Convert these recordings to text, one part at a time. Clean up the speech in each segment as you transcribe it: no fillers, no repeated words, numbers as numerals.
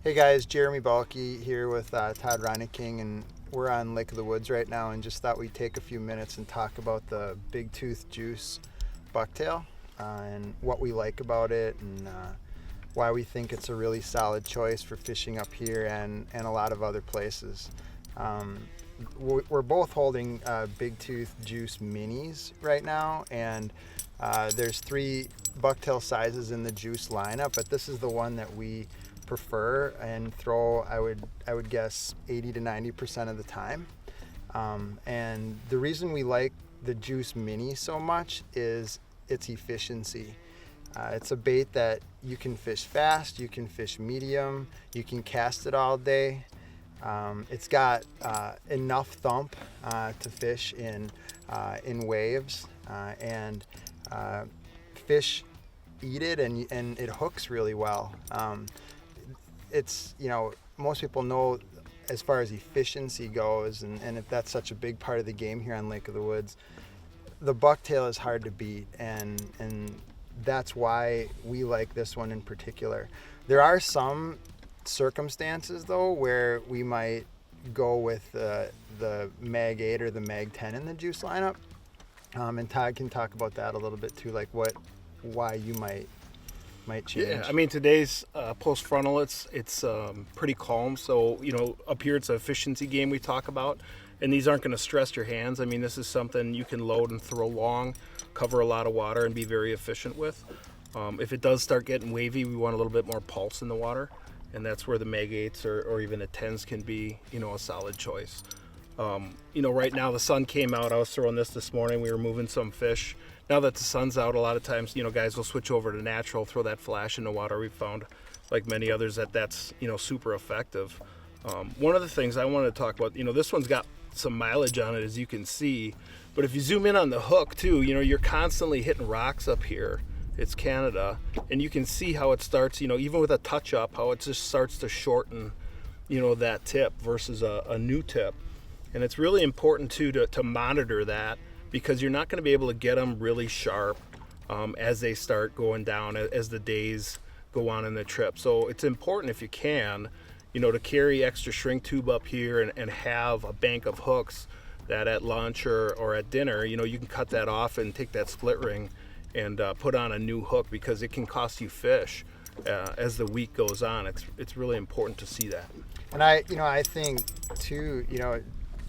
Hey guys, Jeremy Baalke here with Todd Reineking, and we're on Lake of the Woods right now, and just thought we'd take a few minutes and talk about the Bigtooth Juice Bucktail and what we like about it, and why we think it's a really solid choice for fishing up here and a lot of other places. We're both holding Bigtooth Juice Minis right now, and there's 3 bucktail sizes in the juice lineup, but this is the one that we prefer and throw, I would guess, 80 to 90% of the time. And the reason we like the Juice Mini so much is its efficiency. It's a bait that you can fish fast, you can fish medium, you can cast it all day. It's got enough thump to fish in waves, and fish eat it, and it hooks really well. It's, most people know as far as efficiency goes, and if that's such a big part of the game here on Lake of the Woods, the bucktail is hard to beat, and that's why we like this one in particular. There are some circumstances though where we might go with the Mag 8 or the Mag 10 in the juice lineup, and Todd can talk about that a little bit too, like why you might change. Yeah, I mean, today's post frontal, it's pretty calm. So up here it's an efficiency game we talk about, and these aren't going to stress your hands. I mean, this is something you can load and throw long, cover a lot of water, and be very efficient with. If it does start getting wavy, we want a little bit more pulse in the water, and that's where the Mag 8s or even the 10s can be a solid choice. Right now the sun came out. I was throwing this morning. We were moving some fish. Now that the sun's out, a lot of times, guys will switch over to natural, throw that flash in the water. We've found, like many others, that's super effective. One of the things I wanted to talk about, this one's got some mileage on it, as you can see. But if you zoom in on the hook too, you're constantly hitting rocks up here. It's Canada, and you can see how it starts, even with a touch up, how it just starts to shorten, that tip versus a new tip. And it's really important too to monitor that, because you're not going to be able to get them really sharp as they start going down, as the days go on in the trip. So it's important, if you can, to carry extra shrink tube up here and have a bank of hooks that at lunch or at dinner, you can cut that off and take that split ring and put on a new hook, because it can cost you fish as the week goes on. It's really important to see that. And I think too,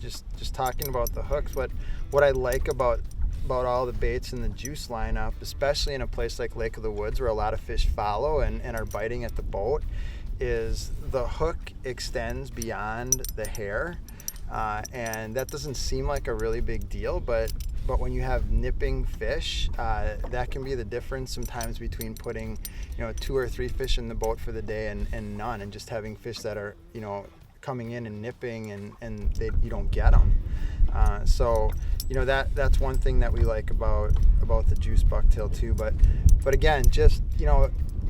just talking about the hooks, what I like about all the baits in the juice lineup, especially in a place like Lake of the Woods where a lot of fish follow and are biting at the boat, is the hook extends beyond the hair, and that doesn't seem like a really big deal, but when you have nipping fish, that can be the difference sometimes between putting 2 or 3 fish in the boat for the day and none, and just having fish that are coming in and nipping, and you don't get them. So that's one thing that we like about the juice bucktail too. But again, just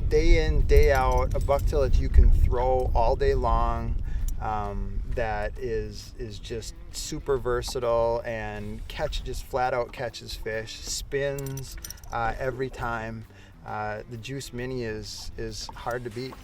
day in, day out, a bucktail that you can throw all day long, that is just super versatile and just flat out catches fish, spins every time. The Juice Mini is hard to beat.